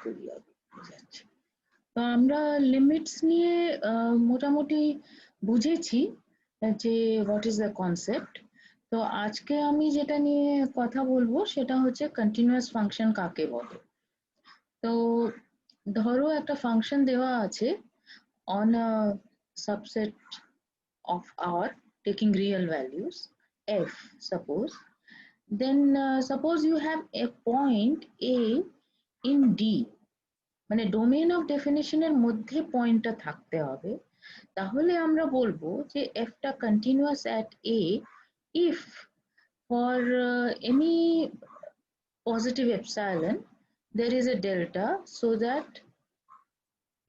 তৈরি হবে বুঝাচ্ছে। তো আমরা লিমিটস নিয়ে মোটামুটি বুঝেছি যে হোয়াট ইজ দ্য কনসেপ্ট। তো আজকে আমি যেটা নিয়ে কথা বলবো সেটা হচ্ছে কন্টিনিউয়াস ফাংশন কাকে বলে। তো ধরো একটা ফাংশন দেওয়া আছে on a subset of R taking real values f suppose, then suppose you have a point A in D, মানে ডোমেইন অফ ডেফিনিশনের মধ্যে পয়েন্টটা থাকতে হবে, তাহলে আমরা বলবো যে এফটা continuous at a if for any positive epsilon there is a delta so that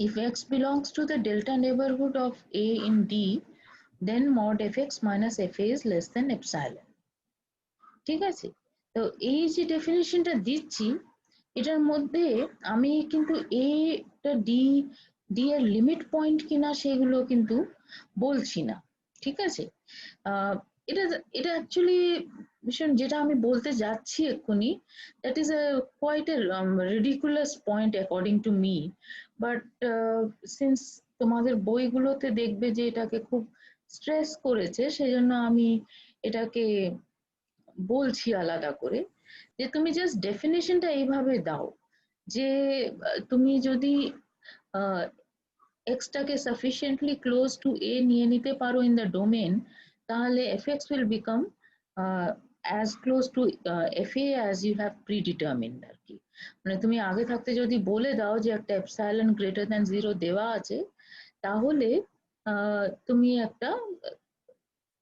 if x belongs to the delta neighborhood of A in D, then mod fx minus fa is less than epsilon. ঠিক আছে? তো এই যে ডেফিনিশনটা দিচ্ছি এটার মধ্যে আমি কিন্তু a টা d এর লিমিট পয়েন্ট কিনা সেগুলো কিন্তু বলছি না। ঠিক আছে? এটা এটা অ্যাকচুয়ালি ভীষণ, যেটা আমি বলতে যাচ্ছি এক্ষুনি, that is a quite a ridiculous point according to me, but since তোমাদের বইগুলোতে দেখবে যে এটাকে খুব স্ট্রেস করেছে সেজন্য আমি এটাকে বলছি আলাদা করে, যে তুমি জাস্ট ডেফিনেশনটা এইভাবে দাও যে তুমি যদি এক্সটাকে সাফিসিয়েন্টলি ক্লোজ টু এ নিয়ে নিতে পারো ইন দ্য ডোমেন, তাহলে fx will become as close to fa as you have predetermined আর কি। মানে তুমি আগে থাকতে যদি বলে দাও যে একটা এপসাইলন গ্রেটার দ্যান 0 দেওয়া আছে, তাহলে তুমি একটা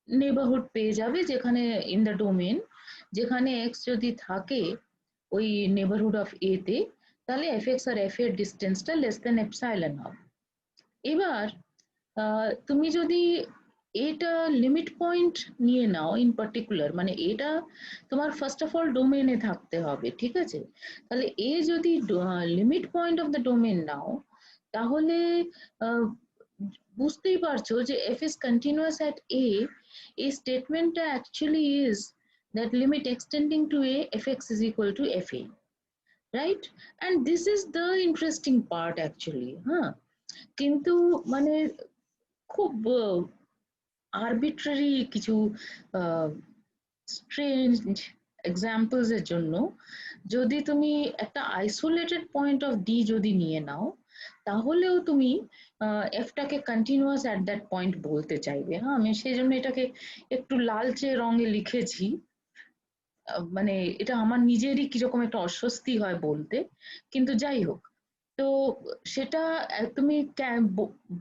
নেবারহুড পেয়ে যাবে যেখানে ইন দ্য ডোমেন যেখানে এক্স যদি থাকে ওই নেবারহুড অফ এ তে, তাহলে fx আর f এর ডিস্টেন্সটা লেস দেন এপসাইলন হবে। এবার তুমি যদি এটা লিমিট পয়েন্ট নিয়ে নাও ইন পার্টিকুলার, মানে এটা তোমার ফার্স্ট অফ অল ডোমেনে থাকতে হবে, ঠিক আছে? তাহলে এ যদি limit point of the domain নাও, তাহলে বুঝতেই পারছো যে f is continuous at a, এই স্টেটমেন্টটা actually is that limit extending to a fx is equal to fa, right? And this is the interesting part actually, হ্যাঁ? কিন্তু মানে খুব আরবিট্রারি কিছু স্ট্রেঞ্জ এক্সাম্পলস এর জন্য যদি তুমি একটা আইসোলেটেড পয়েন্ট অফ ডি যদি নিয়ে নাও, তাহলেও তুমি এফটাকে কন্টিনিউয়াস অ্যাট দ্যাট পয়েন্ট বলতে চাইবে। হ্যাঁ, আমি সেই জন্য এটাকে একটু লালচে রঙে লিখেছি, মানে এটা আমার নিজেরই কিরকম একটা অস্বস্তি হয় বলতে, কিন্তু যাই হোক। তো সেটা তুমি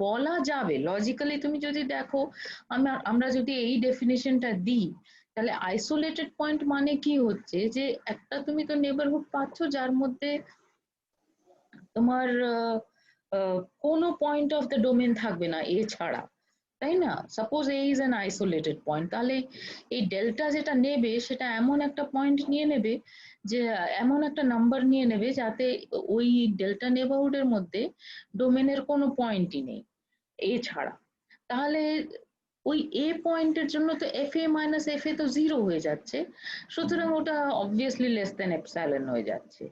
বলা যাবে লজিক্যালি, তুমি যদি দেখো আমরা যদি এই ডেফিনেশনটা দিই, তাহলে আইসোলেটেড পয়েন্ট মানে কি হচ্ছে যে একটা তুমি তো নেবারহুড পাচ্ছ যার মধ্যে তোমার কোনো পয়েন্ট অফ দ্য ডোমেন থাকবে না এ ছাড়া, তাই না? Suppose A is an isolated point, তাহলে এই ডেল্টা যেটা নেবে সেটা এমন একটা পয়েন্ট নিয়ে নেবে, যে এমন একটা নাম্বার নিয়ে নেবে যাতে ওই ডেল্টা নেবারহুডের মধ্যে ডোমেনের কোনো পয়েন্টই নেই এ ছাড়া। তাহলে ওই এ পয়েন্টের জন্য তো এফ এ মাইনাস এফ এ তো জিরো হয়ে যাচ্ছে, সুতরাং ওটা অবভিয়াসলি লেস দেন এপসাইলন হয়ে যাচ্ছে।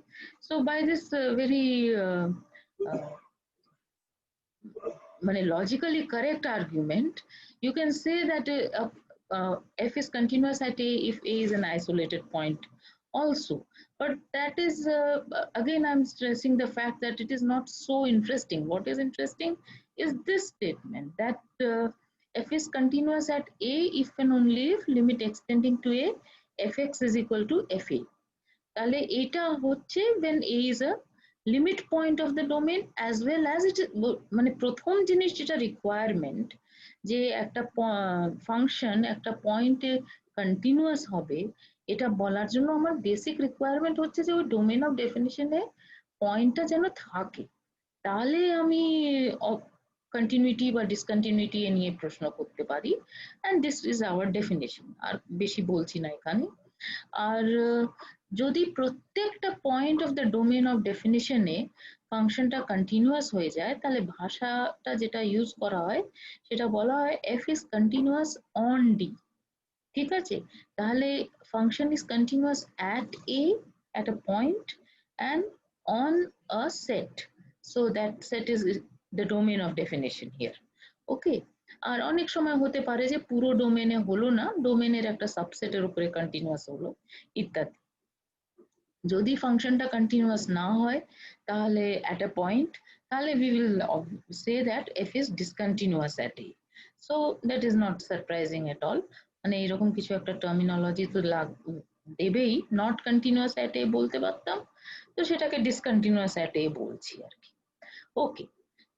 সো বাই দিস ভেরি মানে logically correct argument, you can say that f is continuous at a if a is an isolated point also, but that is again I'm stressing the fact that it is not so interesting. What is interesting is this statement that f is continuous at a if and only if limit extending to a fx is equal to fa, তাহলে এটা হচ্ছে when a is a limit point of the domain as well as it মানে প্রথম জিনিস যেটা requirement, যে একটা function একটা পয়েন্টে কন্টিনিউয়াস হবে, এটা বলার জন্য আমার বেসিক রিকোয়ারমেন্ট হচ্ছে যে ওই ডোমেন অফ ডেফিনিশনে পয়েন্টটা যেন থাকে, তাহলে আমি কন্টিনিউটি বা ডিসকন্টিনিউটি এ নিয়ে প্রশ্ন করতে পারি। And this is our definition, আর বেশি বলছি না এখানে। আর যদি প্রত্যেকটা point of the domain of ডেফিনিশনে ফাংশনটা কন্টিনিউয়াস হয়ে যায়, তাহলে ভাষাটা যেটা ইউজ করা হয় সেটা বলা হয় F is continuous on D. ঠিক আছে? তাহলে function is continuous at A, at a point, and on a set, so that set is the domain of definition here. Okay, আর অনেক সময় হতে পারে যে পুরো ডোমেনে হলো না, ডোমেনের একটা সাবসেটের উপরে কন্টিনিউয়াস হলো ইত্যাদি। যদি ফাংশনটা কন্টিনিউয়াস না হয় তাহলে at a point, তাহলে we will say that f is discontinuous at a, so that is not surprising at all, মানে এরকম কিছু একটা টার্মিনোলজি তো দেবেই, নট কন্টিনিউয়াস at a বলতে পারতাম, তো সেটাকে ডিসকন্টিনিউয়াস at a বলছি আর কি। ওকে,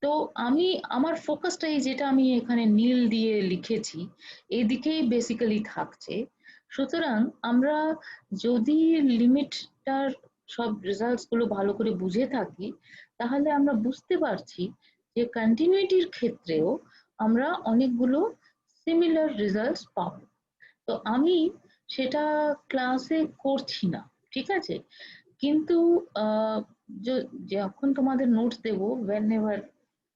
তো আমি আমার ফোকাসটা এই যেটা আমি এখানে নীল দিয়ে লিখেছি এদিকেই বেসিক্যালি থাকছে। সুতরাং আমরা যদি লিমিটটার সব রেজাল্টস গুলো ভালো করে বুঝে থাকি তাহলে আমরা বুঝতে পারছি যে কন্টিনিউইটির ক্ষেত্রেও আমরা অনেকগুলো সিমিলার রেজাল্টস পাবো। তো আমি সেটা ক্লাসে করছি না, ঠিক আছে, কিন্তু যখন তোমাদের নোটস দেবো whenever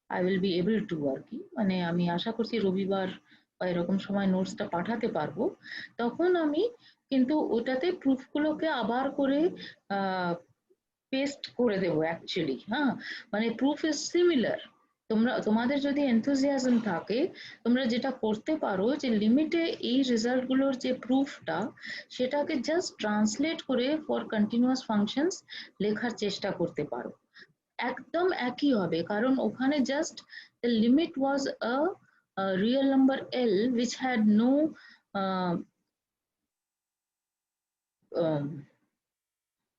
I will be able to আর কি, মানে আমি আশা করছি রবিবার বা এরকম সময় নোটসটা পাঠাতে পারবো, তখন আমি কিন্তু ওটাতে প্রুফগুলোকে আবার করে পেস্ট করে দেবো অ্যাকচুয়ালি। হ্যাঁ, মানে প্রুফ ইজ সিমিলার। তোমাদের যদি এনথুজিয়াজম থাকে তোমরা যেটা করতে পারো যে লিমিটে এই রেজাল্ট গুলোর যে প্রুফটা সেটাকে জাস্ট ট্রান্সলেট করে ফর কন্টিনিউয়াস ফাংশনস লেখার চেষ্টা করতে পারো, একদম একই হবে, কারণ ওখানে just the limit was a real number L which had no uh,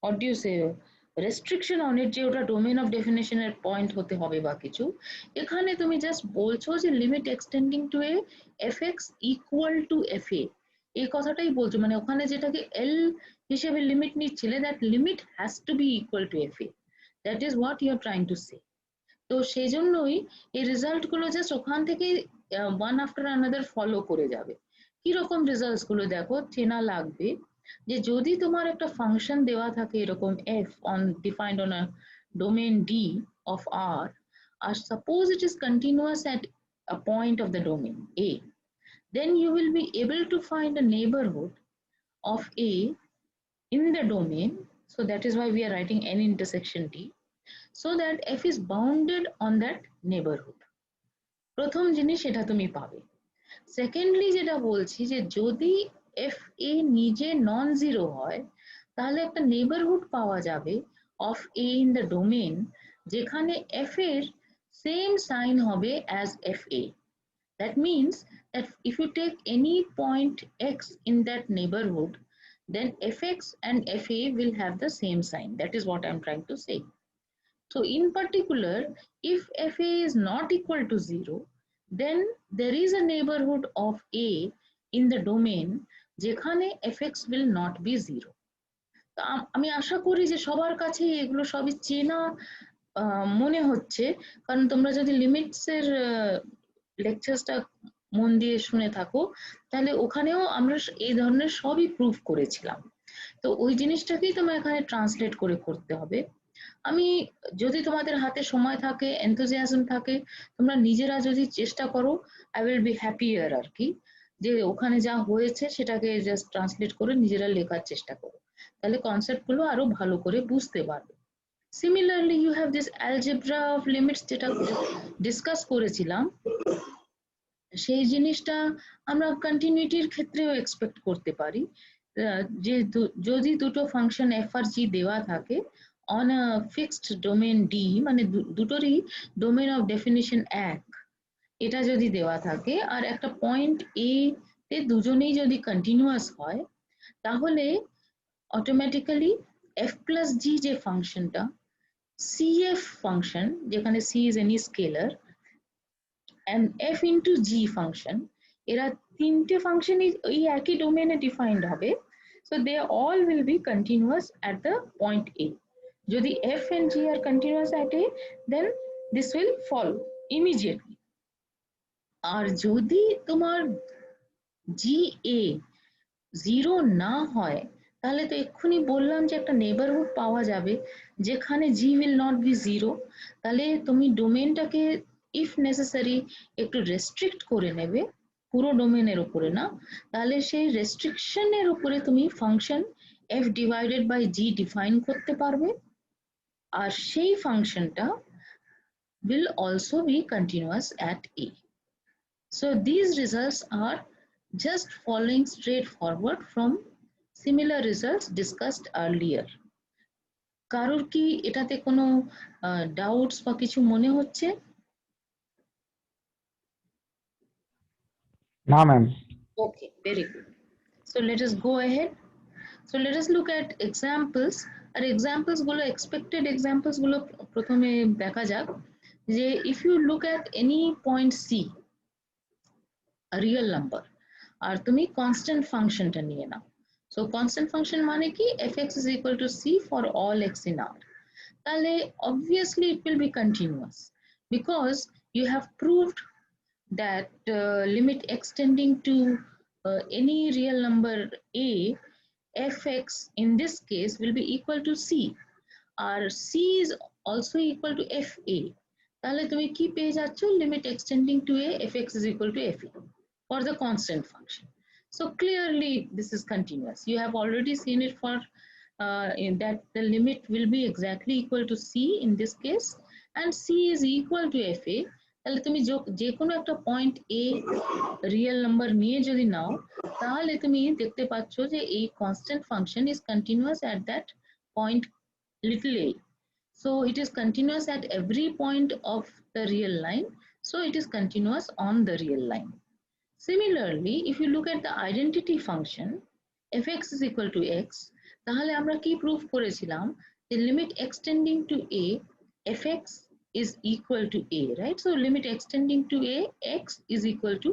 what do you say restriction on it যে ওটা domain of definition এর পয়েন্ট হতে হবে বা কিছু। এখানে তুমি জাস্ট বলছো যে limit extending to a fx equal to fa, এই কথাটাই বলছো, মানে ওখানে যেটাকে L হিসেবে limit নিচ্ছিলে that limit has to be equal to fa, that is what you are trying to say। তো সেই জন্যই এই রেজাল্ট গুলো জাস্ট ওখান থেকে ওয়ান আফটার আনাদার ফলো করে যাবে। কিরকম রেজাল্টস গুলো দেখো চেনা লাগবে, যে যদি তোমার একটা ফাংশন দেওয়া থাকে এরকম f on defined on a domain d of r, R suppose it is continuous at a point of the domain a, then you will be able to find a neighborhood of a in the domain, so that is why we are writing n intersection d, so that f is bounded on that neighborhood। প্রথম জিনিস এটা তুমি পাবে। Secondly যেটা বলছি যে যদি F এ নিজে নন জিরো হয় তাহলে একটা নেইবারহুড পাওয়া যাবে of A in the domain যেখানে এফ এর সেম সাইন হবে as F A. That means that if you take any point x in that neighborhood, then fx and fa will have the same sign. That is what I'm trying to say. So in particular, if fa is not equal to 0, then there is a neighborhood of a in the domain যেখানে fx will not be 0। তো আমি আশা করি যে সবার কাছে এগুলো সবই চেনা মনে হচ্ছে, কারণ তোমরা যদি লিমিটস এর লেকচারসটা মন দিয়ে শুনে থাকো তাহলে ওখানেও আমরা এই ধরনের সবই প্রুফ করেছিলাম। তো ওই জিনিসটাকেই তোমার এখানে ট্রান্সলেট করে করতে হবে। আমি যদি তোমাদের হাতে সময় থাকে এনথুজিয়াজম থাকে তোমরা নিজেরা যদি চেষ্টা করো আই উইল বি হ্যাপিয়ার আর কি, যে ওখানে যা হয়েছে সেটাকে জাস্ট ট্রান্সলেট করে নিজেরা লেখার চেষ্টা করো, তাহলে কনসেপ্ট গুলো আরো ভালো করে বুঝতে পারবে। Similarly you have this algebra of limits যেটা ডিসকাস করেছিলাম, সেই জিনিসটা আমরা কন্টিনিউটির ক্ষেত্রেও এক্সপেক্ট করতে পারি, যে যদি দুটো ফাংশন এফ আর জি দেওয়া থাকে on a fixed domain D, মানে দুটোরই ডোমেন অফ ডেফিনিশন এক, এটা যদি দেওয়া থাকে আর একটা পয়েন্ট এ তে দুজনেই যদি কন্টিনিউয়াস হয় তাহলে অটোমেটিক্যালি এফ প্লাস জি যে ফাংশনটা সিএফ ফাংশন, যেখানে C is any scalar and f into g function, এরা তিনটে ফাংশনই এই একই ডোমেনে ডিফাইন্ড হবে, so they all will be continuous at the point a। যদি f and g are continuous at a, then this will follow immediately। আর যদি তোমার জি এ zero না হয় তাহলে তো এক্ষুনি বললাম যে একটা নেইবারহুড পাওয়া যাবে যেখানে জি উইল নট বি জিরো, তাহলে তুমি ডোমেনটাকে ইফ নেসেসারি একটু রেস্ট্রিক্ট করে নেবে, পুরো ডোমেনের উপরে না, তাহলে সেই রেস্ট্রিকশনের উপরে তুমি function F divided by G define করতে পারবে, আর সেই ফাংশনটা will also be continuous at a. So these results are just following straightforward from similar results discussed earlier. কারোর কি এটাতে কোনো ডাউটস বা কিছু মনে হচ্ছে? না ma'am. Okay, very good. So let us go ahead. So let us look at examples. আর examples গুলো expected examples গুলো প্রথমে দেখা যাক যে if you look at any point c, a real number, আর তুমি constant ফাংশনটা নিয়ে নাও। So constant function মানে কি fx is equal to c for all x in R, তাহলে obviously it will be continuous because you have proved that limit extending to any real number a, fx in this case will be equal to c, or c is also equal to fa, তাহলে তুমি কি পেয়ে যাচ্ছ limit extending to a, fx is equal to fa for the constant function. So clearly this is continuous. You have already seen it for in that the limit will be exactly equal to c in this case, and c is equal to fa, তাহলে তুমি যে কোনো একটা point a real number নিয়ে যদি নাও তাহলে তুমি দেখতে পাচ্ছ যে এই constant function is continuous at that point little a. So it is continuous at every point of the real line. So it is continuous on the real line. Similarly, if you look at the identity function fx is equal to x, তাহলে আমরা কি prove করেছিলাম the limit extending to a, fx is equal to a, right? So limit extending to a, x is equal to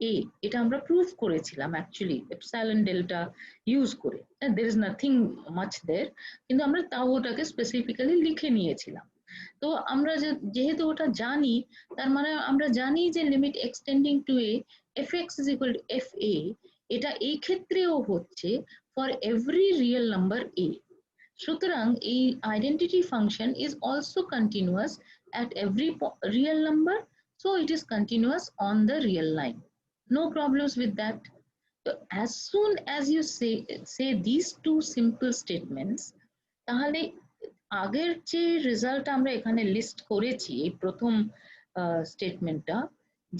a, এটা আমরা prove করেছিলাম actually epsilon delta use করে, and there is nothing much there, কিন্তু আমরা তাও ওটাকে specifically লিখে নিয়েছিলাম। তো আমরা যেহেতু ওটা জানি, তার মানে আমরা জানি যে limit X tending to A fx is equal to fa, এটা এই ক্ষেত্রেও হচ্ছে for every real number a. সুতরাং এই identity function is also continuous at every real number, so it is continuous on the real line. No problems with that. So as soon as you say these two simple statements, তাহলে আগের যে result আমরা এখানে list করেছি এই প্রথম স্টেটমেন্টটা,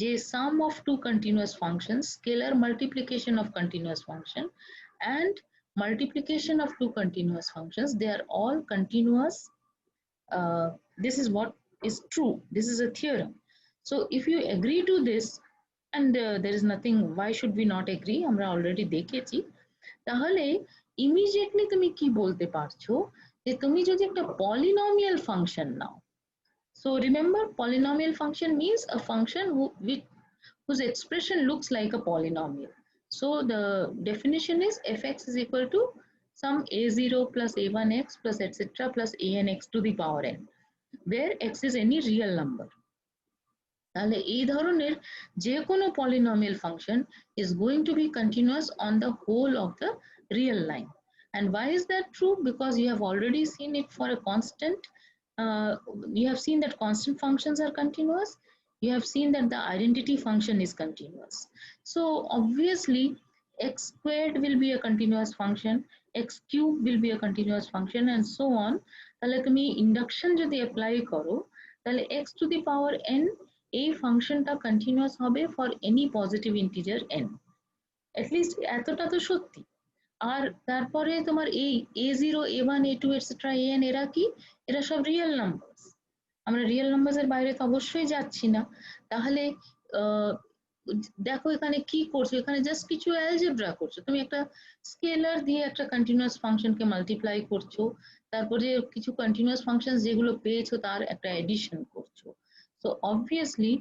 যে sum of two continuous functions, scalar multiplication of continuous function and multiplication of two continuous functions, they are all continuous. This is what is true. This is a theorem. So if you agree to this, and there is nothing, why should we not agree, আমরা already দেখেছি, তাহলে immediately তুমি কি বলতে পারছো যে তুমি যদি একটা polynomial function now. So remember, polynomial function means a function whose expression looks like a polynomial. So the definition is fx is equal to some a0 plus a1x plus etc plus anx to the power n, where x is any real number. তাহলে এই ধরনের যে কোনো polynomial function is going to be continuous on the whole of the real line. And why is that true? Because you have already seen it for a constant. You have seen that constant functions are continuous. You have seen that the identity function is continuous. So obviously x squared will be a continuous function, x cubed will be a continuous function, and so on. তাহলে তুমি induction যদি apply করো তাহলে x to the power n এই ফাংশনটা continuous হবে for any positive integer n, at least এতটা তো সত্যি। আর তারপরে তোমার এই a0 a1 a2 etcetera an এরা কি, এরা সব রিয়েল নাম্বারস, আমরা রিয়েল নাম্বারসের বাইরে তো অবশ্যই যাচ্ছি না। তাহলে দেখো এখানে কি করছো, এখানে জাস্ট কিছু অ্যালজেব্রা করছো, তুমি একটা স্কেলার দিয়ে একটা কন্টিনিউয়াস ফাংশনকে মাল্টিপ্লাই করছো, তারপরে কিছু কন্টিনিউয়াস ফাংশন যেগুলো পেয়েছো তার একটা এডিশন করছো। সো অবভিয়াসলি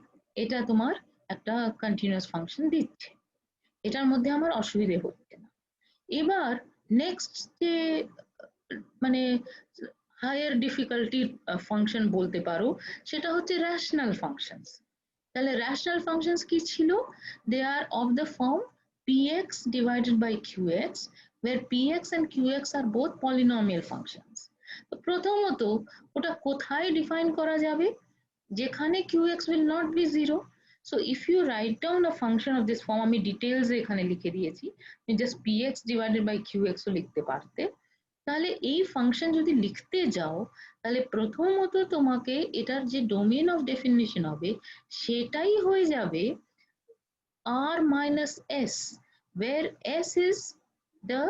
এটা তোমার একটা কন্টিনিউয়াস ফাংশন দিচ্ছে, এটার মধ্যে আমার অসুবিধে হচ্ছে না। এবার নেক্সট যে মানে হায়ার ডিফিকাল্টি ফাংশন বলতে পারো সেটা হচ্ছে রেশনাল ফাংশনস। তাহলে রেশনাল ফাংশনস কি ছিল? They are of the form px divided by qx, where px and qx are both polynomial functions. তো প্রথমত ওটা কোথায় ডিফাইন করা যাবে? যেখানে qx will not be 0. So if you write down a function of this form, আমি details এখানে লিখে দিয়েছি, তুমি just px divided by qx ও লিখতে পারতে, তাহলে এই ফাংশন যদি লিখতে যাও তাহলে প্রথমত তোমাকে এটার যে ডোমেন অফ ডেফিনিশন হবে সেটাই হয়ে যাবে r minus s, where s is the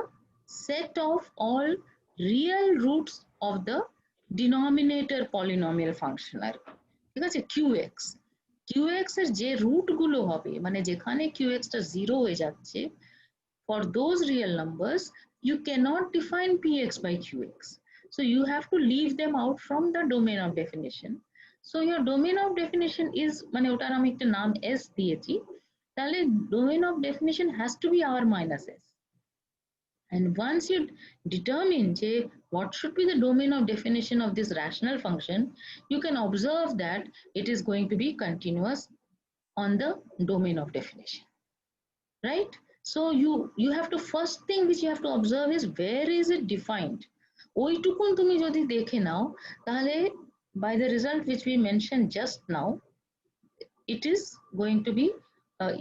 set of all real roots of the denominator polynomial function আর ঠিক আছে qx qx এর যে রুট গুলো হবে মানে যেখানে qx টা 0 হয়ে যাচ্ছে for those real numbers you cannot define px by qx, so you have to leave them out from the domain of definition. So your domain of definition is মানে ওটার আমি একটা নাম s দিয়েছি, তাহলে domain of definition has to be r minus s. And once you determine what should be the domain of definition of this rational function, you can observe that it is going to be continuous on the domain of definition, right? So you have to, first thing which you have to observe is where is it defined. ওইটুকুন তুমি যদি দেখে নাও তাহলে by the result which we mentioned just now, it is going to be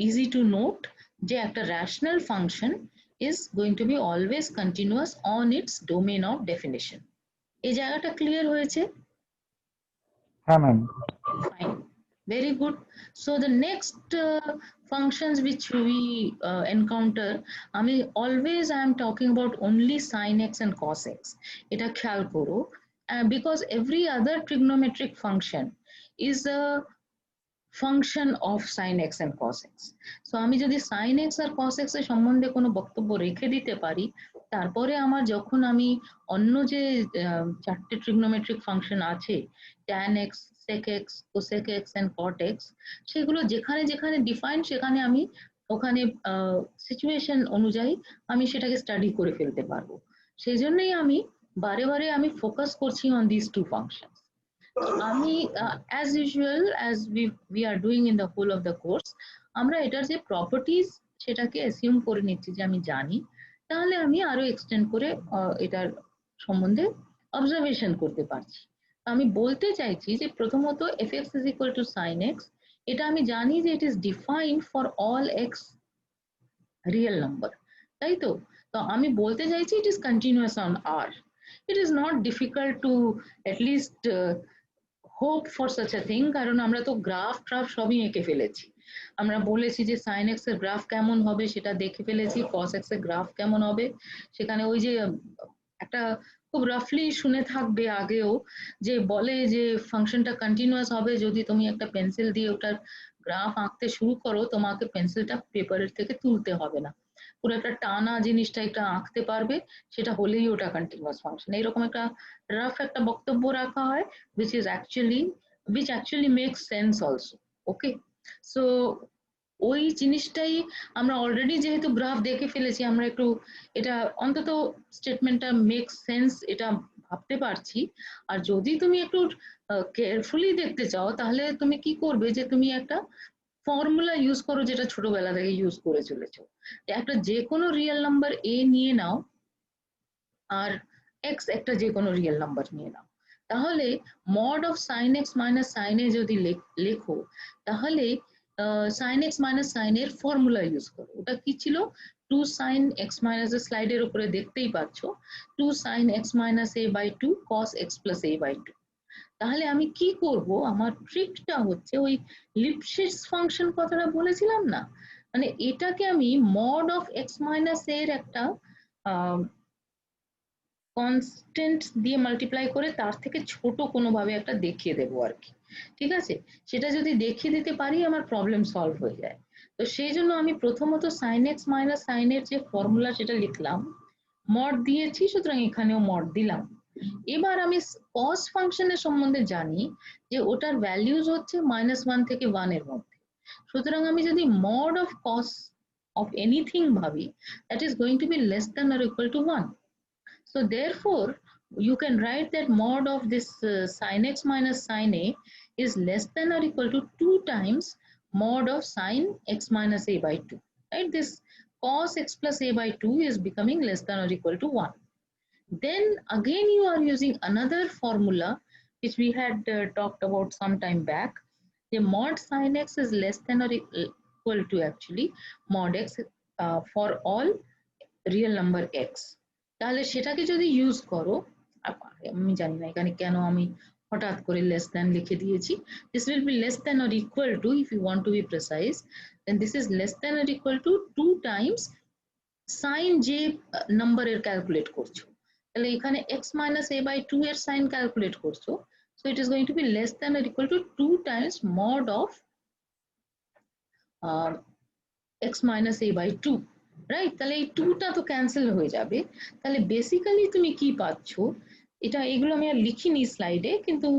easy to note যে একটা rational function is going to be always continuous on its domain of definition. এই জায়গাটা clear হয়েছে? হ্যাঁ ma'am. Fine, very good. So the next functions which we encounter, always I am talking about only sin x and cos x. এটা খেয়াল করো, because every other trigonometric function is a function of sin x and cos x. So আমি যদি sin x আর cos x এর সম্বন্ধে কোনো বক্তব্য রেখে দিতে পারি, তারপরে আমার যখন আমি অন্য যে চারটে ট্রিগনোমেট্রিক ফাংশন আছে tan x, sec x, cosec x and cot x, সেগুলো যেখানে যেখানে ডিফাইন সেখানে আমি ওখানে সিচুয়েশন অনুযায়ী আমি সেটাকে স্টাডি করে ফেলতে পারবো। সেই জন্যই আমি বারে বারে আমি ফোকাস করছি অন দিস টু ফাংশন। আমি as usual as we are doing in the whole of the course, আমরা এটার যে প্রপার্টিজ সেটাকে অ্যাসিউম করে নিচ্ছি যে আমি জানি, তাহলে আমি আরো এক্সটেন্ড করে এটার সম্বন্ধে অবজারভেশন করতে পারছি। আমি বলতে চাইছি যে প্রথমত fx is equal to sin x, এটা আমি জানি যে it is defined for all x real number, তাই তো? তো আমি বলতে চাইছি it is continuous on R. It is not difficult to at least hope for such a thing, কারণ আমরা তো গ্রাফ ট্রাফ সবই এঁকে ফেলেছি। আমরা বলেছি যে সাইন এক্স এর গ্রাফ কেমন হবে সেটা দেখে ফেলেছি, কস এক্স এর গ্রাফ কেমন হবে সেখানে ওই যে একটা খুব রাফলি শুনে থাকবে আগেও যে বলে যে ফাংশনটা কন্টিনিউয়াস হবে যদি তুমি একটা পেন্সিল দিয়ে ওটার গ্রাফ আঁকতে শুরু করো, তোমাকে পেন্সিলটা পেপারের থেকে তুলতে হবে না, পুরো একটা টানা জিনিসটা একটা আঁকতে পারবে, সেটা হলেই ওটা কন্টিনিউয়াস ফাংশন। এরকম একটা রাফ একটা বক্তব্য রাখা হয় which actually makes sense also. Okay, so ওই জিনিসটাই আমরা অলরেডি যেহেতু গ্রাফ দেখে ফেলেছি, আমরা একটু এটা অন্তত স্টেটমেন্টটা মেক সেন্স এটা ভাবতে পারছি। আর যদি তুমি একটু কেয়ারফুলি দেখতে চাও তাহলে তুমি কি করবে যে তুমি একটা ফর্মুলা ইউজ করো যেটা ছোটবেলা থেকে ইউজ করে চলেছো, একটা যে কোনো রিয়েল নাম্বার এ নিয়ে নাও আর এক্স একটা যে কোনো রিয়েল নাম্বার নিয়ে নাও, তাহলে mod of sine x minus sine a যদি লেখো তাহলে সাইন এক্স মাইনাস সাইন এর ফর্মুলা ইউজ করো। ওটা কি ছিল? 2 sin x minus এর স্লাইডের উপরে দেখতেই পাচ্ছ 2 sin x minus a by 2 cos x plus a by 2। তাহলে আমি কি করব, আমার ট্রিকটা হচ্ছে ওই লিপশিটস ফাংশন কথাটা বলেছিলাম না, মানে এটাকে আমি মড অফ x মাইনাস এর একটা কনস্ট্যান্ট দিয়ে মাল্টিপ্লাই করে তার থেকে ছোট কোনোভাবে একটা দেখিয়ে দেবো আর কি, ঠিক আছে? সেটা যদি দেখিয়ে দিতে পারি আমার প্রবলেম সলভ হয়ে যায়। তো সেই জন্য আমি প্রথমত সাইন এক্স মাইনাস সাইন এর যে ফর্মুলা সেটা লিখলাম, মড দিয়েছি, সুতরাং এখানেও মড দিলাম। এবার আমি কস ফাংশনের সম্বন্ধে জানি যে ওটার ভ্যালিউজ হচ্ছে -1 থেকে 1 এর মধ্যে, সুতরাং আমি যদি mod of cos of anything ভাবি that is going to be less than or equal to 1। So therefore, you can write that mod of this sin x minus sin a is less than or equal to 2 times mod of sin x minus a by 2. Right? This cos x plus a by 2 is becoming less than or equal to 1. Then again you are using another formula which we had talked about some time back. The mod sin x is less than or equal to actually mod x for all real number x. তাহলে সেটাকে যদি use করো, আমি জানি না এখানে কেন আমি হঠাৎ করে লেস দ্যান লিখে দিয়েছি। This will be less than or equal to, if you want to be precise, then this is less than or equal to 2 times sine যে নাম্বারের ক্যালকুলেট করছো। তাহলে এখানে x মাইনাস a বাই 2 এর sine calculate করছো, so it is going to be less than or equal to 2 times mod of x minus a by 2, right? তাহলে এই 2টা তো ক্যান্সেল হয়ে যাবে। তাহলে বেসিক্যালি তুমি কি পাচ্ছ, এটা এগুলো আমি আর লিখিনি স্লাইডে, কিন্তু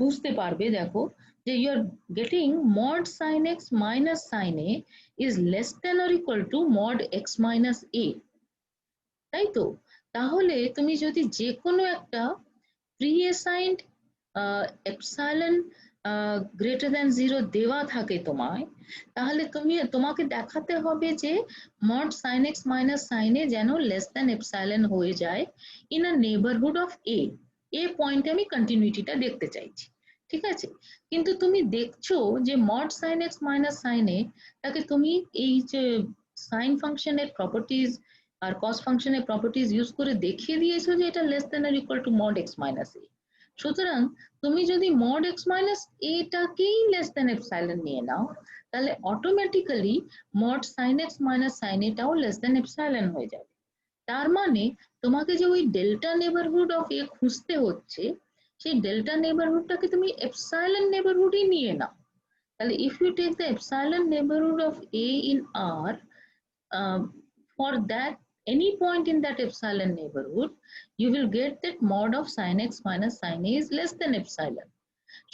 বুঝতে পারবে, দেখো যে you are getting mod sine x minus sine a is less than or equal to mod x minus a, তাই তো? তাহলে তুমি যদি যে কোনো একটা pre assigned epsilon greater than 0 দেওয়া থাকে তোমায়, তাহলে তোমাকে দেখাতে হবে যে mod sine x minus sine a যেন লেস দ্যান এপসাইলন হয়ে যায় in a neighbourhood of a. A পয়েন্টে আমি কন্টিনিউটিটা দেখতে চাইছি, ঠিক আছে? কিন্তু তুমি দেখছো যে mod sine x minus sine a তাকে তুমি এই যে সাইন ফাংশনের প্রপার্টিজ আর কস ফাংশনের প্রপার্টিজ ইউজ করে দেখিয়ে দিয়েছো যে এটা লেস দ্যান আর equal to mod x minus a. সুতরাং তুমি যদি মড এক্স মাইনাস এটাকেই লেস দ্যান এপসাইলন নিয়ে নাও, তাহলে automatically mod sine x minus sine এটাও লেস দ্যান এপসাইলন হয়ে যাবে। তার মানে তোমাকে যে ওই ডেল্টা নেবারহুড অফ এ খুঁজতে হচ্ছে, সেই ডেল্টা নেবারহুডটাকে তুমি এপসাইলন নেবারহুডই নিয়ে নাও। তাহলে if you take the epsilon neighbourhood of A in R, for that any point in that epsilon neighborhood, you will get that mod of sin x minus sin a is less than epsilon.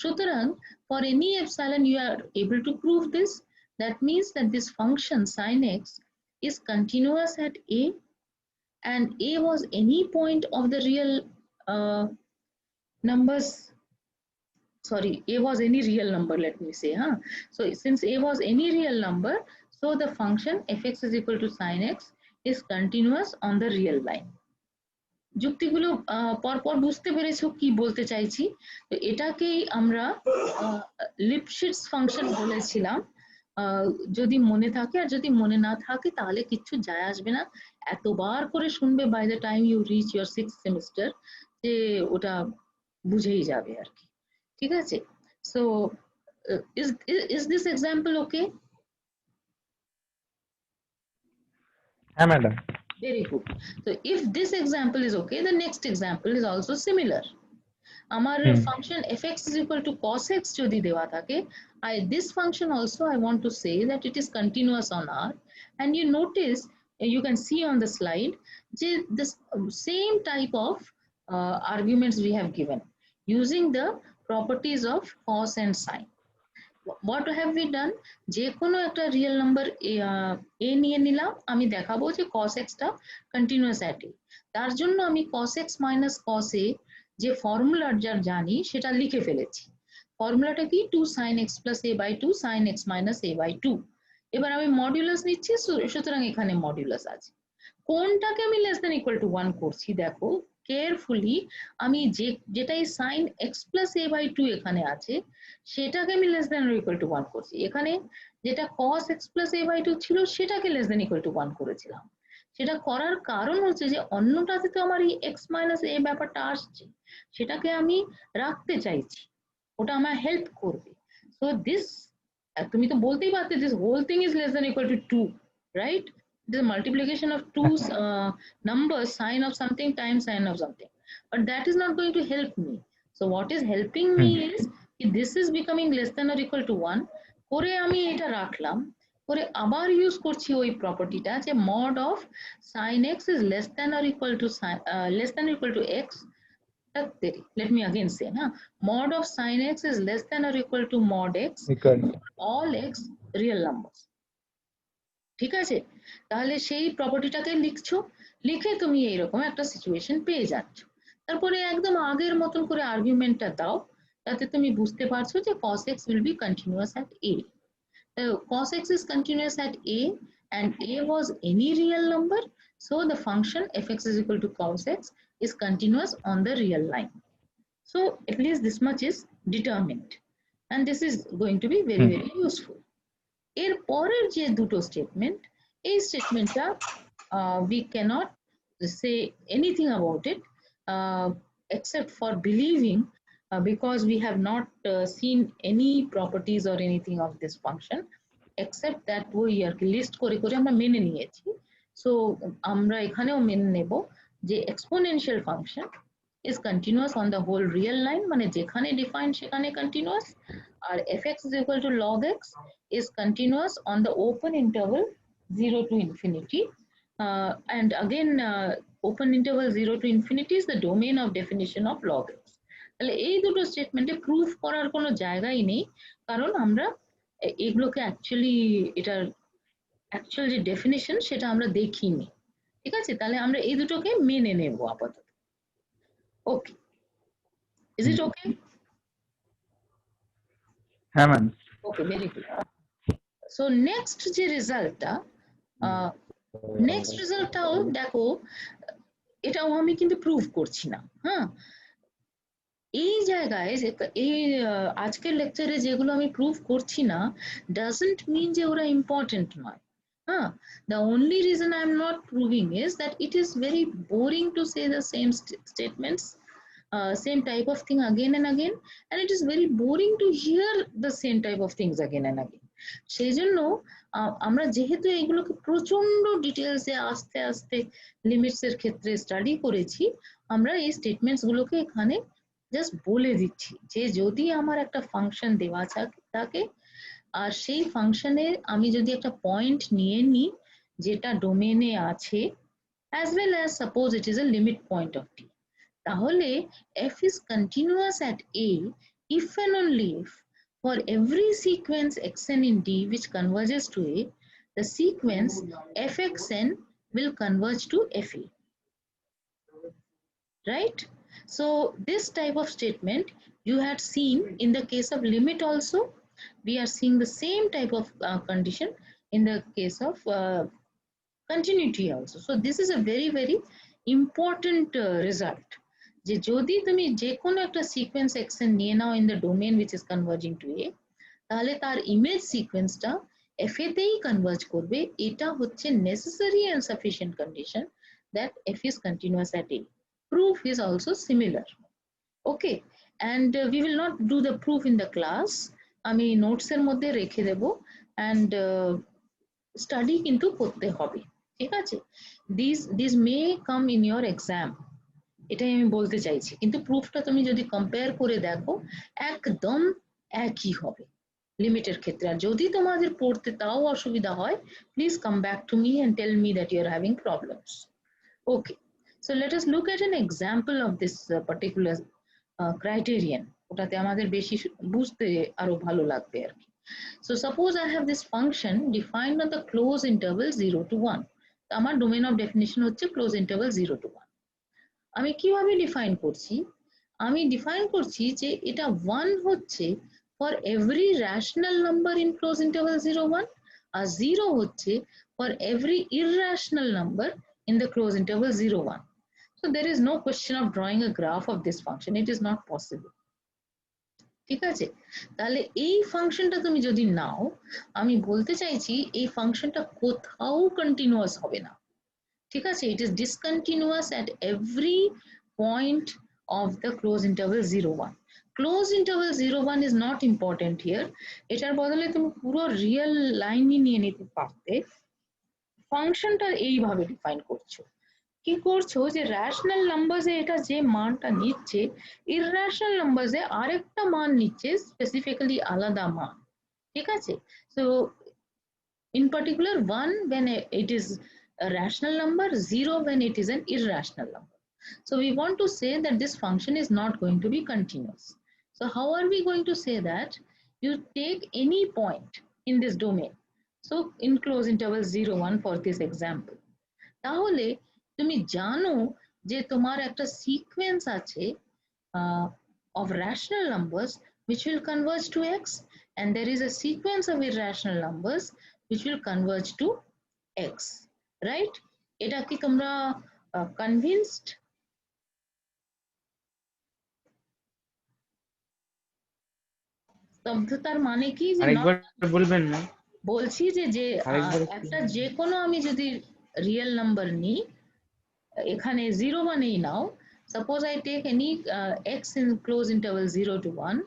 সুতরাং for any epsilon you are able to prove this. That means that this function sin x is continuous at a, and a was any point of the real numbers, sorry, a was any real number, let me say, huh? So since a was any real number, so the function fx is equal to sin x is continuous on the real line. যুক্তিগুলো পরপর বুঝতে পেরেছো কি বলতে চাইছি? তো এটাকেই আমরা লিপশিটস function বলেছিলাম। যদি মনে থাকে, আর যদি মনে না থাকে তাহলে কিচ্ছু যায় আসবে না, এতবার করে শুনবে by the time you reach your 6th semester, যে ওটা বুঝেই যাবে আর কি, ঠিক আছে? So is this example okay? হ্যাঁ madam. Very good. So if this example is okay, the next example is also similar. আমার function fx is equal to cos x যদি দেওয়া থাকে, this function also I want to say that it is continuous on R, and you notice, you can see on the slide, this same type of arguments we have given using the properties of cos and sin. What have we done? যে কোনো একটা real number a নিয়ে নিলাম, আমি দেখাবো যে cos x টা continuous at a। তার জন্য আমি cos x minus cos a যে ফর্মুলা যার জানি সেটা লিখে ফেলেছি। ফর্মুলাটা কি? 2 sin x plus a by 2 sin x minus a by 2। এবার আমি মডুলাস নিচ্ছি, সুতরাং এখানে মডুলাস আছে। কোনটাকে আমি লেস দ্যান ইকুয়াল টু 1 করছি দেখো কেয়ারফুলি, আমি যেটাই sin x plus a by 2 এখানে আছে সেটাকে আমি লেস দ্যান ইকুয়াল টু 1 করছি। এখানে যেটা cos x plus a by 2 ছিল সেটাকে লেস দ্যান ইকুয়াল টু 1 করেছিলাম। সেটা করার কারণ হচ্ছে যে অন্যটাতে তো আমার এই x minus a ব্যাপারটা আসছে, সেটাকে আমি রাখতে চাইছি, ওটা আমার হেল্প করবে। সো দিস, তুমি তো বলতেই পারতে this whole thing is less than equal to 2, right? The multiplication of two numbers, sine of something times sine of something, but that is not going to help me. So what is helping me is this is becoming less than or equal to 1 করে আমি এটা রাখলাম, করে আবার use করছি ওই প্রপার্টিটা যে mod of sin x is less than or equal to x. Let me again say, mod of sin x is less than or equal to mod x all x real numbers. ঠিক আছে? তাহলে সেই প্রপার্টিটাকে লিখছো, লিখে তুমি এইরকম একটা situation পেয়ে যাচ্ছ। তারপরে একদম আগের মতন করে আর্গুমেন্টটা দাও, তাতে তুমি বুঝতে পারছো যে cos x will be continuous at a. Cos x is continuous at a and a was any real number, so the function fx is equal to cos x is continuous on the real line. So at least this much is determined, and this is going to be very very useful. এর পরের যে দুটো statement, এই স্টেটমেন্টটা we cannot say anything about it except for believing because we have not seen any properties or anything of this function except that we আর কি list করে করে আমরা মেনে নিয়েছি সো আমরা এখানেও মেনে নেব যে exponential function is continuous on the whole real line মানে যেখানে defined সেখানে continuous R fx is equal to log x is continuous on the open interval 0 to infinity and again open interval 0 to infinity is the domain of definition of log x তাহলে এই দুটো স্টেটমেন্টে proof করার কোনো জায়গাই নেই কারণ আমরা এগুলোকে অ্যাকচুয়ালি এটার অ্যাকচুয়াল যে ডেফিনিশন সেটা আমরা দেখিনি ঠিক আছে তাহলে আমরা এই দুটোকে মেনে নেব আপাতত ওকে ইজ ইট ওকে হ্যাঁ ma'am okay very good so next যে রেজাল্টটা নেক্সট রেজাল্টটাও দেখো এটাও আমি কিন্তু প্রুভ করছি না হ্যাঁ এই জায়গায় যে এই আজকের লেকচারে যেগুলো আমি প্রুভ করছি না ডাজন্ট মিন যে ওরা ইম্পর্টেন্ট নয় হ্যাঁ the only reason I am not proving is that it is very boring to say the same statements same type of thing again and again and it is very boring to hear the same type of things again and again সেই জন্য আমরা যেহেতু এগুলোকে প্রচন্ড ডিটেলসে আস্তে আস্তে limits এর ক্ষেত্রে স্টাডি করেছি আমরা এই স্টেটমেন্টস গুলোকে এখানে জাস্ট বলে দিচ্ছি যে যদি আমার একটা ফাংশন দেওয়া থাকে আর সেই ফাংশনে আমি যদি একটা পয়েন্ট নিয়ে নিই যেটা ডোমেনে আছে as well as suppose it is a limit point of t তাহলে f is continuous at a if and only if for every sequence xn in d which converges to a the sequence fxn will converge to fa right so this type of statement you had seen in the case of limit also we are seeing the same type of condition in the case of continuity also so this is a very very important result যে যদি তুমি যে কোনো একটা sequence এক্সেন নিয়ে নাও in the domain which is converging to a তাহলে তার image সিকোয়েন্সটা f এ তেই কনভার্জ করবে এটা হচ্ছে necessary and sufficient condition that f is continuous at a proof is also similar okay and we will not do the proof in the class আমি notes এর মধ্যে রেখে দেব and স্টাডি কিন্তু করতে হবে ঠিক আছে these may come in your exam এটাই আমি বলতে চাইছি কিন্তু প্রুফটা তুমি যদি কম্পেয়ার করে দেখো একদম একই হবে লিমিটের ক্ষেত্রে আর যদি তোমাদের পড়তে তাও অসুবিধা হয় please come back to me and tell me that you are having problems okay so let us look at an example of this particular criterion ওটাতে আমাদের বেশি বুঝতে আরো ভালো লাগবে আর কি so suppose I have this function defined on the close interval 0 to 1 আমার ডোমেন অফ ডেফিনিশন হচ্ছে ক্লোজ ইন্টারভাল 0 to 1 আমি কিভাবে ডিফাইন করছি আমি ডিফাইন করছি যে এটা 1 হচ্ছে for every rational number in close interval 0 1 আর 0 হচ্ছে for every irrational number in the close interval 0 1 so there is no question of drawing a graph of this function it is not possible ঠিক আছে তাহলে এই ফাংশনটা তুমি যদি নাও আমি বলতে চাইছি এই ফাংশনটা কোথাও কন্টিনিউয়াস হবে না ঠিক আছে it is discontinuous at every point of the close interval 0 1 close interval 0 1 is not important here এটার বদলে তুমি পুরো রিয়েল লাইনই নিয়ে নিতে পারতে ফাংশনটা এইভাবে ডিফাইন করছো কি করছো যে রেশনাল নাম্বারসে এটা যে মানটা নিচ্ছে ইররেশনাল নাম্বারসে আরেকটা মান নিচ্ছে স্পেসিফিক্যালি আলাদা মান ঠিক আছে so in particular 1 when it is a rational number 0 when it is an irrational number so we want to say that this function is not going to be continuous so how are we going to say that you take any point in this domain so in close interval 0 1 for this example তাহলে তুমি জানো যে তোমার একটা sequence আছে of rational numbers which will converge to x and there is a sequence of irrational numbers which will converge to x right এটা কি তোমরা convinced স্তব্ধতার মানে কি যে আরেকবার বলবেন না বলছি যে যে একটা যে কোনো আমি যদি রিয়েল নাম্বার নিই এখানে 0 মানেই নাও, suppose I take any x in close interval 0 to 1,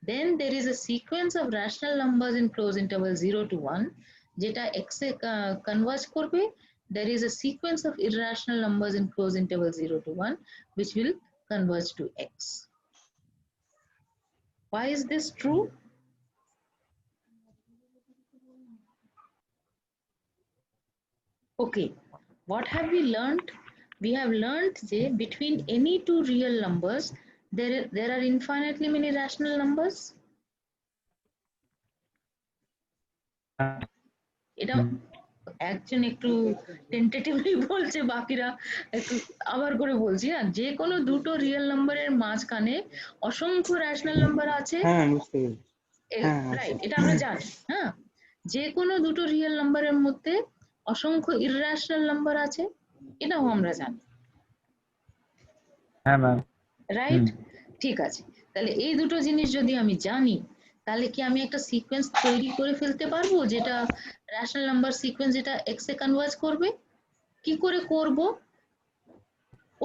then there is a sequence of rational numbers in close interval 0 to 1 যেটা x এ converge করবে, there is a sequence of irrational numbers in close interval 0 to 1 which will converge to x. Why is this true? Okay, what have we learned? We have learned that between any two real numbers there are infinitely many rational numbers. এটা একজন একটু tentatively বলছে, বাকিরা একটু আবার করে বলছি। না, যে কোনো দুটো রিয়েল নাম্বারের মাঝখানে অসংখ্য রেশনাল নাম্বার আছে। হ্যাঁ বুঝতে পেরেছি। রাইট, এটা আমরা জানি। হ্যাঁ, যে কোনো দুটো রিয়েল নাম্বারের মধ্যে অসংখ্য ইররেশনাল নাম্বার আছে, এটাও আমরা জানি। হ্যাঁ ম্যাম। রাইট, ঠিক আছে। তাহলে এই দুটো জিনিস যদি আমি জানি, তাহলে কি আমি একটা সিকোয়েন্স তৈরি করে ফেলতে পারবো যেটা রেশনাল নাম্বার সিকোয়েন্স, যেটা এক্স এ কনভার্জ করবে? কি করে করব?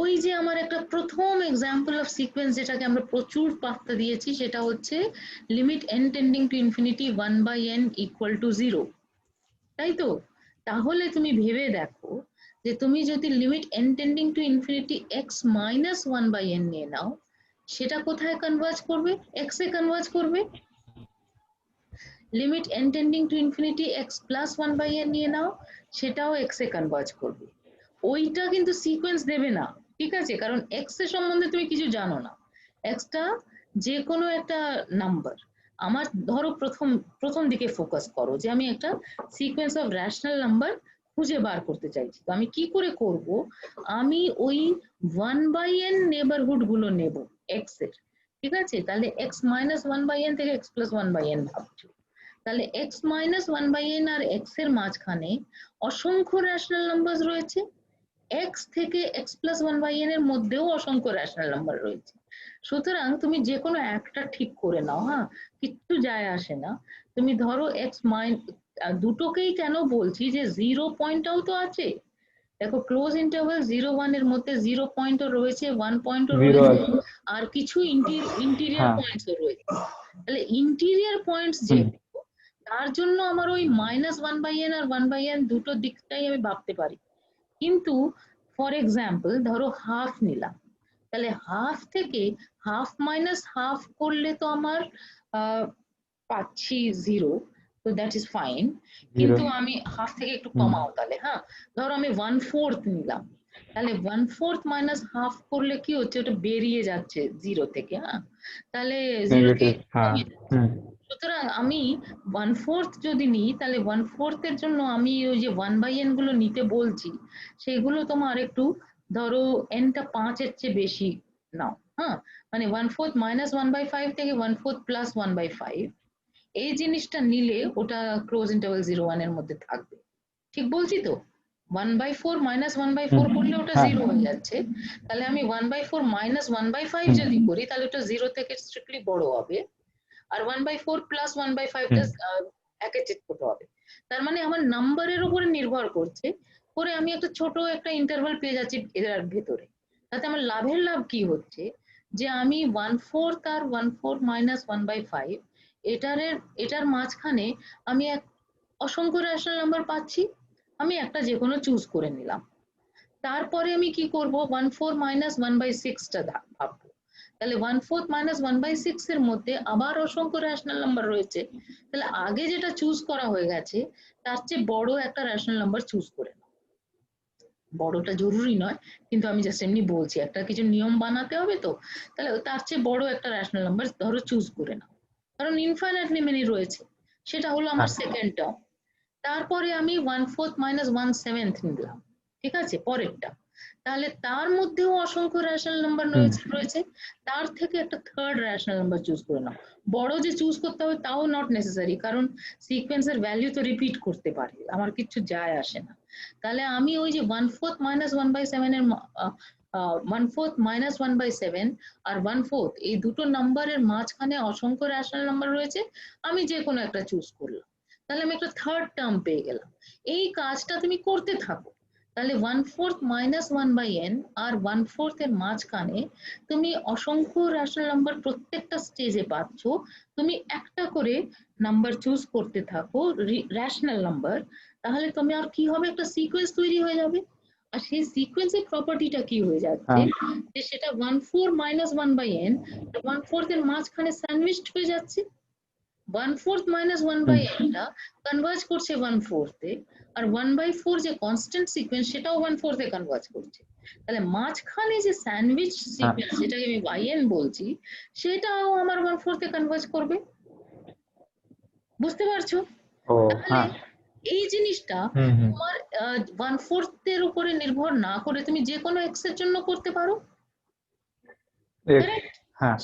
ওই যে আমার একটা প্রথম এক্সাম্পল অফ সিকোয়েন্স যেটাকে আমরা প্রচুর পাত্তা দিয়েছি, সেটা হচ্ছে limit n tending to infinity 1/n equal to 0, তাই তো? তাহলে তুমি ভেবে দেখো যে তুমি যদি limit n tending to infinity x minus 1/n নিয়ে নাও, সেটা কোথায় কনভার্জ করবে? x এ কনভার্জ করবে। Limit n tending to infinity x plus 1/n নিয়ে নাও, সেটাও x এ কনভার্জ করবে। ওইটা কিন্তু সিকোয়েন্স দেবে না, ঠিক আছে? কারণ x এর সম্বন্ধে তুমি কিছু জানো না। x টা যে কোনো একটা নাম্বার। আমার ধরো প্রথম দিকে ফোকাস করো যে আমি একটা সিকোয়েন্স অফ রেশনাল নাম্বার খুঁজে বার করতে চাইছি। তো আমি কি করে করব? আমি ওই 1/n নেবারহুড গুলো নেব x এর, ঠিক আছে? তাহলে x মাইনাস 1/n থেকে x প্লাস 1/n ভাবছো। তাহলে x মাইনাস 1/n আর x এর মাঝখানে অসংখ্য রেশনাল নাম্বার রয়েছে। x থেকে x প্লাস 1/n এর মধ্যেও অসংখ্য রেশনাল নাম্বার রয়েছে। সুতরাং তুমি যে কোনো একটা ঠিক করে নাও, হ্যাঁ, কিচ্ছু যায় আসে না। তুমি ধরো x দুটোকেই কেন বলছি যে 0 পয়েন্টটাও তো আছে। দেখো, ক্লোজ ইন্টারভাল 0-1 এর মধ্যে 0 পয়েন্টও রয়েছে, 1 পয়েন্টও রয়েছে, আর কিছু ইন্টিরিয়ার পয়েন্টসও রয়েছে। তাহলে ইন্টিরিয়ার পয়েন্টস যে, তার জন্য আমার ওই -1/n আর 1/n দুটো দিকটাই আমি ভাবতে পারি। কিন্তু ফর এক্সাম্পল ধরো হাফ নিলাম, তাহলে হাফ থেকে হাফ মাইনাস হাফ করলে তো আমার পাচ্ছি 0, তো দ্যাট ইজ ফাইন। কিন্তু আমি হাফ থেকে একটু কমাও তাহলে, হ্যাঁ, ধরো আমি 1/4 নিলাম, তাহলে 1/4 মাইনাস হাফ করলে কি হচ্ছে? ওটা বেরিয়ে যাচ্ছে 0 থেকে, হ্যাঁ, তাহলে 0 কে কমে যাচ্ছে। সুতরাং আমি 1/4 যদি নিই, তাহলে 1/4 এর জন্য আমি ওই যে 1/n গুলো নিতে বলছি, সেগুলো তোমার একটু ধরো nটা 5 এর চেয়ে বেশি নাও, হ্যাঁ, মানে 1/4 মাইনাস 1/5 থেকে 1/4 প্লাস 1/5, এই জিনিসটা নিলে ওটা ক্লোজ ইন্টারভাল 0-1 এর মধ্যে থাকবে। ঠিক বলছি তো? 1/4 মাইনাস 1/4 করলে ওটা 0 হয়ে যাচ্ছে। তাহলে আমি 1/4 মাইনাস 1/5 যদি করি, তাহলে ওটা 0 থেকে স্ট্রিক্টলি বড় হবে। আর 1/4 প্লাস 1/5 টা একের চেয়ে ছোট হবে। তার মানে আমার নাম্বারের উপরে নির্ভর করছে, করে আমি একটা ছোট একটা ইন্টারভাল পেয়ে যাচ্ছি এর ভেতরে। তাতে আমার লাভের লাভ কি হচ্ছে? যে আমি 1/4 আর 1/4 মাইনাস 1/5 এটার মাঝখানে আমি এক অসংখ্য রেশনাল নাম্বার পাচ্ছি। আমি একটা যে কোনো চুজ করে নিলাম। তারপরে আমি কি করব? 1/4 মাইনাস 1/6 টা ভাববো। তাহলে 1/4 মাইনাস 1/6 এর মধ্যে আবার অসংখ্য রেশনাল নাম্বার রয়েছে। তাহলে আগে যেটা চুজ করা হয়ে গেছে, তার চেয়ে বড় একটা রেশনাল নাম্বার চুজ করে নাও। বড়টা জরুরি নয়, কিন্তু আমি জাস্ট এমনি বলছি, একটা কিছু নিয়ম বানাতে হবে তো। তাহলে তার চেয়ে বড় একটা রেশনাল নাম্বার ধরো চুজ করে নাও, কারণ ইনফাইনাইটলি মেনি রয়েছে। সেটা হলো আমার সেকেন্ড টার্ম। তারপরে আমি 1/4 মাইনাস 1/7 নিলাম, ঠিক আছে, পরেরটা। তাহলে তার মধ্যেও অসংখ্য রেশনাল নাম্বার রয়েছে। তার থেকে একটা থার্ড রেশনাল নাম্বার চুজ করে নাও। বড় যে চুজ করতে হবে তাও নট নেসেসারি, কারণ সিকোয়েন্সের ভ্যালু তো রিপিট করতে পারে, আমার কিছু যায় আসে না। তাহলে আমি ওই যে 1/4 মাইনাস 1/7 এর 1/4 মাইনাস 1/7 আর 1/4 এই দুটো নাম্বারের মাঝখানে অসংখ্য রেশনাল নাম্বার রয়েছে, আমি যে কোনো একটা চুজ করলাম। তাহলে আমি একটা থার্ড টার্ম পেয়ে গেলাম। এই কাজটা তুমি করতে থাকো, তাহলে 1/4 মাইনাস 1/n আর 1/4 এর মাঝখানে তুমি অসংখ্য রেশনাল নাম্বার প্রত্যেকটা স্টেজে পাচ্ছ, তুমি একটা করে নাম্বার চুজ করতে থাকো রেশনাল নাম্বার, তাহলে তুমি আর কি হবে, একটা সিকোয়েন্স তৈরি হয়ে যাবে। আর সেই সিকোয়েন্সের প্রপার্টিটা কি হয়ে যাচ্ছে, যে সেটা 1/4 মাইনাস 1/n 1/4 এর মাঝখানে স্যান্ডউইচড হয়ে যাচ্ছে। 1/4 মাইনাস 1/n টা কনভার্জ করছে 1/4 এ, আর 1/4 যে কনস্ট্যান্ট সিকোয়েন্স সেটাও 1/4 এ কনভার্জ করছে। তাহলে মাঝখানে যে স্যান্ডউইচ সিকোয়েন্স যেটাকে আমি yn বলছি, সেটাও আমার 1/4 এ কনভার্জ করবে। বুঝতে পারছো? তাহলে এই জিনিসটা তোমার 1/4 এর উপরে নির্ভর না করে তুমি যে কোনো x এর জন্য করতে পারো।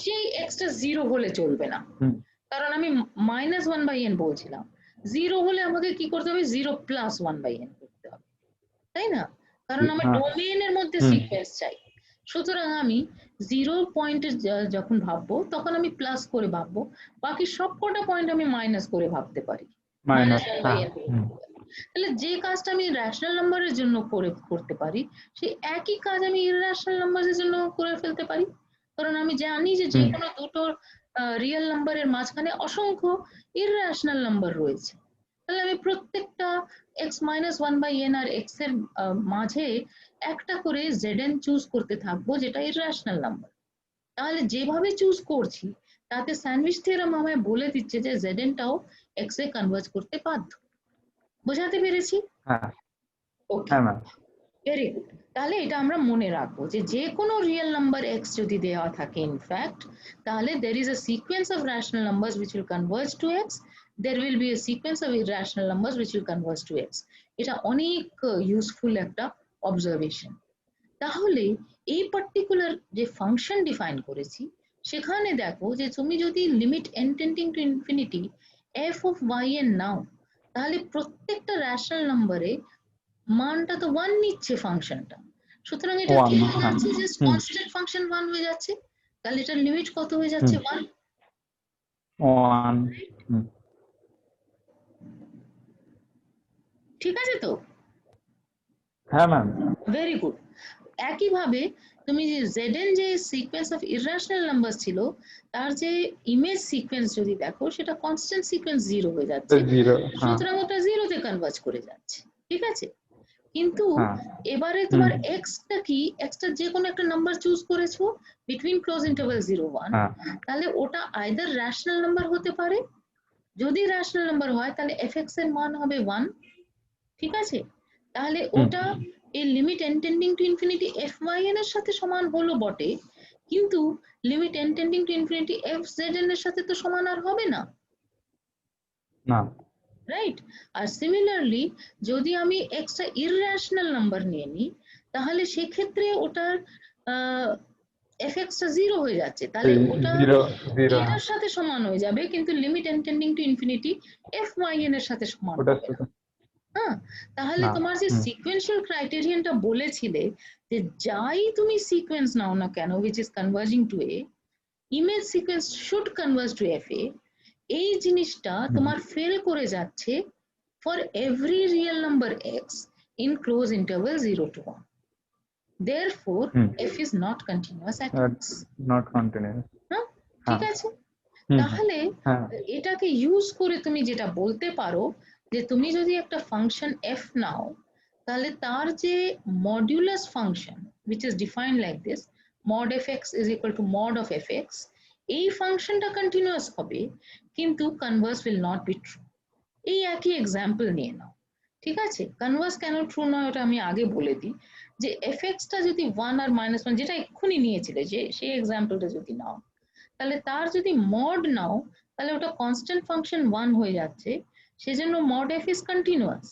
সেই x টা 0 হলে চলবে না, কারণ আমি মাইনাস 1/n বলছিলাম। 0 হলে আমাকে কি করতে হবে, 0 প্লাস 1/n করতে হবে, তাই না? কারণ আমার ডোমেইনের মধ্যে সিকোয়েন্স চাই। সুতরাং আমি 0 পয়েন্টে যখন ভাববো তখন আমি প্লাস করে ভাববো, বাকি সবকটা পয়েন্ট আমি মাইনাস করে ভাবতে পারি, মাইনাস 1/n। তাহলে যে কাজটা আমি রেশনাল নাম্বারের জন্য করতে পারি, সেই একই কাজ আমি ইররেশনাল নাম্বারের জন্য করে ফেলতে পারি, কারণ আমি জানি যে যে কোনো দুটো রিয়েল নাম্বারের মাঝখানে অসংখ্য ইররেশনাল নাম্বার রয়েছে। তাহলে আমি প্রত্যেকটা x মাইনাস 1/n আর x এর মাঝে একটা করে zn চুজ করতে থাকবো, যেটা ইররেশনাল নাম্বার। তাহলে যেভাবে চুজ করছি তাতে স্যান্ডউইচ থিওরাম আমায় বলে দিচ্ছে যে zn টাও x এ কনভার্জ করতে বাধ্য। বোঝাতে পেরেছি? ওকে, ভেরি গুড। তাহলে এটা আমরা মনে রাখবো যে যে কোনো রিয়েল নাম্বার x যদি দেওয়া থাকে ইনফ্যাক্ট, তাহলে there is a sequence of rational numbers which will converge to x, there will be a sequence of irrational numbers which will converge to x. এটা অনেক ইউজফুল একটা অবজারভেশন। তাহলে এই particular যে ফাংশন ডিফাইন করেছি, সেখানে দেখো যে তুমি যদি limit n tending to infinity f of yn নাও, তাহলে প্রত্যেকটা রেশনাল নাম্বারে মানটা তো 1 নিচ্ছে ফাংশনটা। সুতরাং এটা কি হয়ে যাচ্ছে, জাস্ট কনস্ট্যান্ট ফাংশন 1 হয়ে যাচ্ছে। তাহলে এটার লিমিট কত হয়ে যাচ্ছে, 1। ঠিক আছে তো? হ্যাঁ ম্যাম, ভেরি গুড। একইভাবে তুমি যে zn যে সিকোয়েন্স অফ ইররেশনাল নাম্বার ছিল, তার যে ইমেজ সিকোয়েন্স যদি দেখো, সেটা কনস্ট্যান্ট সিকোয়েন্স 0 হয়ে যাচ্ছে, সুতরাং ওটা 0 তে কনভার্জ করে যাচ্ছে। ঠিক আছে? কিন্তু এবারে তোমার x টা কি, x টা যে কোনো একটা নাম্বার চুজ করেছো বিটুইন ক্লোজ ইন্টারভাল 0 1, তাহলে ওটা আইদার রেশনাল নাম্বার হতে পারে। যদি রেশনাল নাম্বার হয় তাহলে fx এর মান হবে 1। ঠিক আছে? তাহলে ওটা এই limit n tending to infinity fyn এর সাথে সমান হলো বটে, কিন্তু limit n tending to infinity fzn এর সাথে তো সমান আর হবে না, রাইট? আর সিমিলারলি যদি আমি একটা ইররেশনাল নাম্বার নিয়ে নিই, তাহলে সেক্ষেত্রে ওটার fx টা 0 হয়ে যাচ্ছে, তাহলে ওটা এটার সাথে সমান হয়ে যাবে, কিন্তু limit n tending to infinity fyn এর সাথে সমান হবে না। হ্যাঁ, তাহলে তোমার যে সিকোয়েন্সিয়াল ক্রাইটেরিয়ানটা বলেছিলে, যে যাই তুমি সিকোয়েন্স নাও না কেন which is converging to a, image sequence should converge to fa, এই জিনিসটা তোমার ফেল করে যাচ্ছে for every real number x in close interval 0 to 1. Therefore f is not continuous at x. Not continuous. হ্যাঁ, ঠিক আছে? তাহলে এটাকে ইউজ করে তুমি যেটা বলতে পারো, যে তুমি যদি একটা ফাংশন f নাও, তাহলে তার যে modulus function which is defined like this, mod fx is equal to mod of fx, এই ফাংশনটা কন্টিনিউয়াস হবে, কিন্তু Converse will not be true. এই একই এক্সাম্পল নিয়ে নাও। ঠিক আছে? কনভার্স কেন ট্রু নয় ওটা আমি আগে বলে দিই, যে fx টা যদি 1 আর -1 যেটা এক্ষুনি নিয়েছিলে, যে সেই এক্সাম্পলটা যদি নাও, তাহলে তার যদি মড নাও, তাহলে ওটা কনস্ট্যান্ট ফাংশন 1 হয়ে যাচ্ছে, সেজন্য mod f is continuous,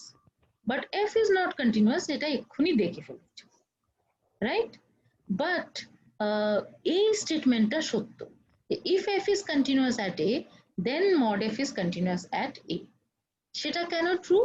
but f is not continuous, এটা এক্ষুনি দেখে ফেলেছো, রাইট? বাট এই স্টেটমেন্টটা সত্য, if f is continuous at a, then mod f is continuous at a। সেটা কেন ট্রু?